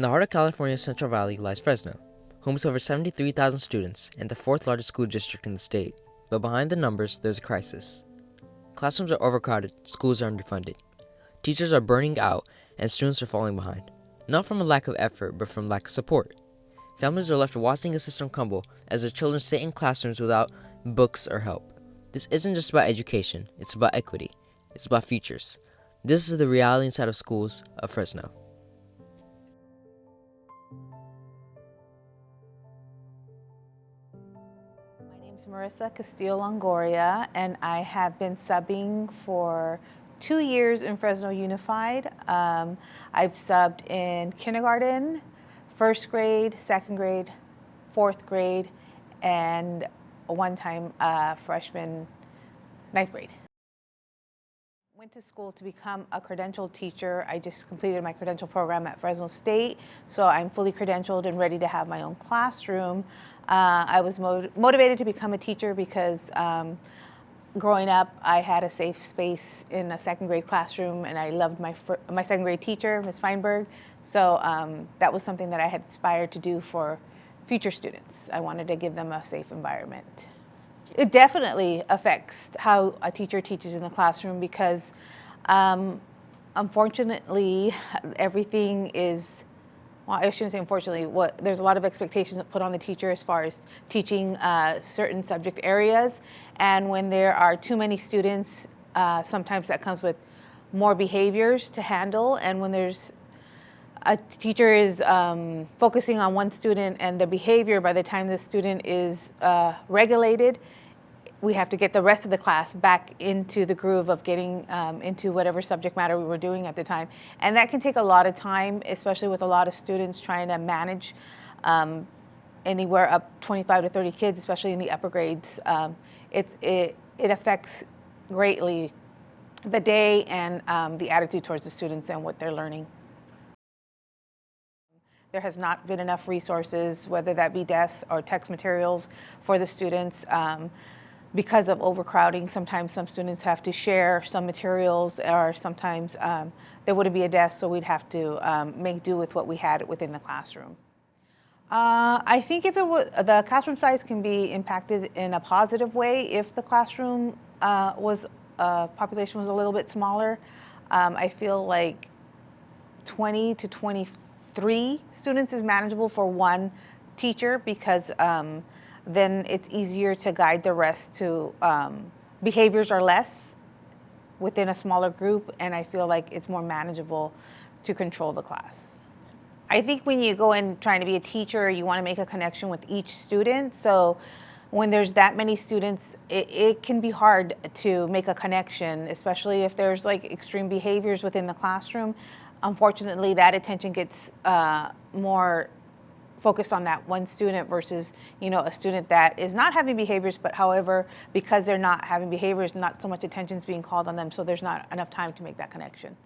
In the heart of California's Central Valley lies Fresno, home to over 73,000 students and the fourth largest school district in the state. But behind the numbers, there's a crisis. Classrooms are overcrowded, schools are underfunded. Teachers are burning out, and students are falling behind. Not from a lack of effort, but from lack of support. Families are left watching the system crumble as their children sit in classrooms without books or help. This isn't just about education, it's about equity. It's about futures. This is the reality inside of schools of Fresno. My name's Marissa Castillo-Longoria, and I have been subbing for 2 years in Fresno Unified. I've subbed in kindergarten, first grade, second grade, fourth grade, and one time freshman, ninth grade. Went to school to become a credentialed teacher. I just completed my credential program at Fresno State, so I'm fully credentialed and ready to have my own classroom. I was motivated to become a teacher because growing up, I had a safe space in a second grade classroom, and I loved my second grade teacher, Ms. Feinberg. So that was something that I had aspired to do for future students. I wanted to give them a safe environment. It definitely affects how a teacher teaches in the classroom because unfortunately, everything is, well, I shouldn't say unfortunately, there's a lot of expectations put on the teacher as far as teaching certain subject areas. And when there are too many students, sometimes that comes with more behaviors to handle. And when there's a teacher is focusing on one student and the behavior, by the time the student is regulated, we have to get the rest of the class back into the groove of getting into whatever subject matter we were doing at the time. And that can take a lot of time, especially with a lot of students trying to manage anywhere up 25 to 30 kids, especially in the upper grades. It affects greatly the day and the attitude towards the students and what they're learning. There has not been enough resources, whether that be desks or text materials for the students. Because of overcrowding, sometimes some students have to share some materials, or sometimes there wouldn't be a desk, so we'd have to make do with what we had within the classroom. I think if the classroom size can be impacted in a positive way if the classroom population was a little bit smaller. I feel like 20 to 23 students is manageable for one teacher because then it's easier to guide the rest to behaviors are less within a smaller group, and I feel like it's more manageable to control the class. I think when you go in trying to be a teacher, you want to make a connection with each student. So when there's that many students, it can be hard to make a connection, especially if there's like extreme behaviors within the classroom. Unfortunately, that attention gets more focused on that one student versus, a student that is not having behaviors, but however, because they're not having behaviors, not so much attention is being called on them, so there's not enough time to make that connection.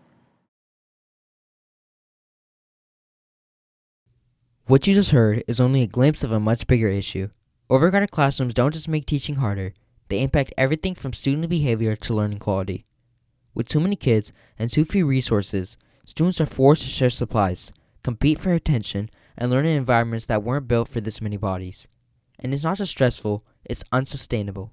What you just heard is only a glimpse of a much bigger issue. Overcrowded classrooms don't just make teaching harder, they impact everything from student behavior to learning quality. With too many kids and too few resources, students are forced to share supplies, compete for attention, and learn in environments that weren't built for this many bodies. And it's not just stressful, it's unsustainable.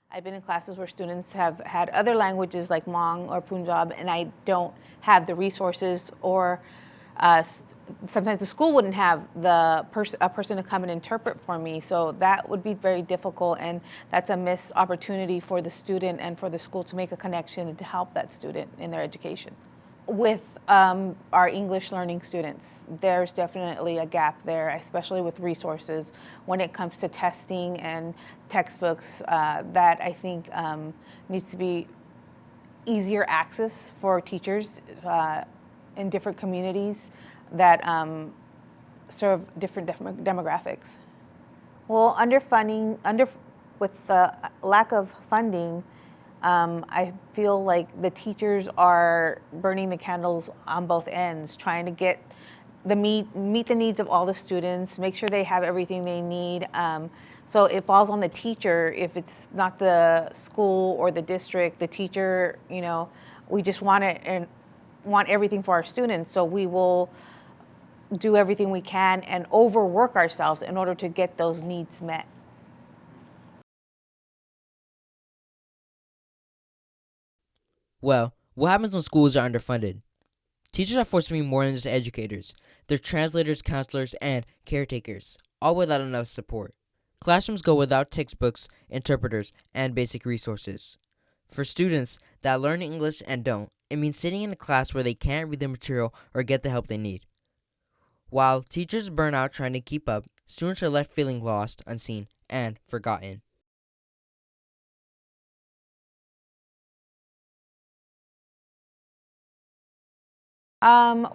I've been in classes where students have had other languages like Hmong or Punjab, and I don't have the resources, or sometimes the school wouldn't have a person to come and interpret for me. So that would be very difficult, and that's a missed opportunity for the student and for the school to make a connection and to help that student in their education. With our English learning students, there's definitely a gap there, especially with resources when it comes to testing and textbooks that I think needs to be easier access for teachers in different communities that serve different demographics. Well, with the lack of funding, I feel like the teachers are burning the candles on both ends, trying to get meet the needs of all the students, make sure they have everything they need. So it falls on the teacher. If it's not the school or the district, the teacher, we just want it and want everything for our students. So we will do everything we can and overwork ourselves in order to get those needs met. Well, what happens when schools are underfunded? Teachers are forced to be more than just educators. They're translators, counselors, and caretakers, all without enough support. Classrooms go without textbooks, interpreters, and basic resources. For students that learn English and don't, it means sitting in a class where they can't read the material or get the help they need. While teachers burn out trying to keep up, students are left feeling lost, unseen, and forgotten.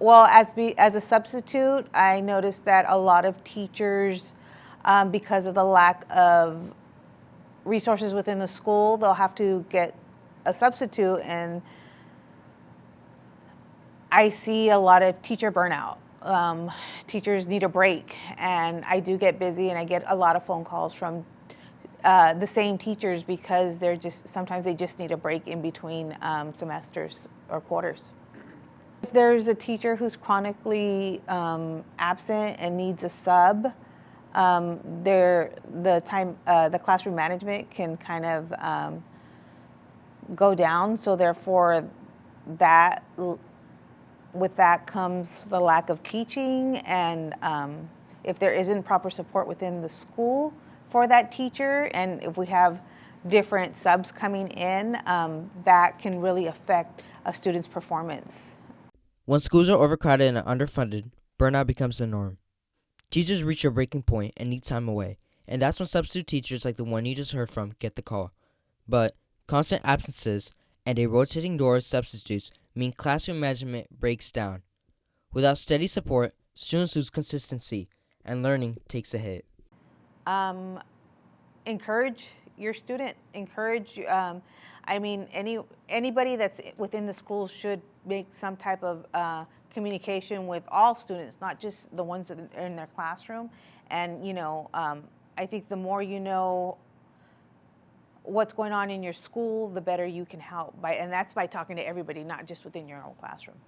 Well, as a substitute, I noticed that a lot of teachers, because of the lack of resources within the school, they'll have to get a substitute, and I see a lot of teacher burnout. Teachers need a break, and I do get busy, and I get a lot of phone calls from the same teachers because sometimes they just need a break in between semesters or quarters. If there's a teacher who's chronically absent and needs a sub, the classroom management can kind of go down. So therefore, with that comes the lack of teaching, and if there isn't proper support within the school for that teacher, and if we have different subs coming in, that can really affect a student's performance. When schools are overcrowded and underfunded, burnout becomes the norm. Teachers reach a breaking point and need time away, and that's when substitute teachers like the one you just heard from get the call. But constant absences and a rotating door of substitutes mean classroom management breaks down. Without steady support, students lose consistency, and learning takes a hit. Encourage your student. Anybody that's within the school should make some type of communication with all students, not just the ones that are in their classroom. And I think the more you know what's going on in your school, the better you can help. And that's by talking to everybody, not just within your own classroom.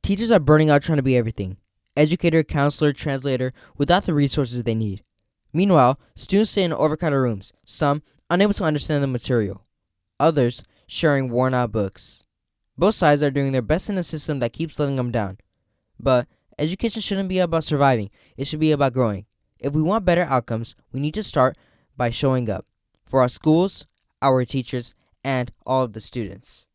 Teachers are burning out trying to be everything: educator, counselor, translator, without the resources they need. Meanwhile, students sit in overcrowded rooms, some unable to understand the material, others sharing worn-out books. Both sides are doing their best in a system that keeps letting them down. But education shouldn't be about surviving, it should be about growing. If we want better outcomes, we need to start by showing up for our schools, our teachers, and all of the students.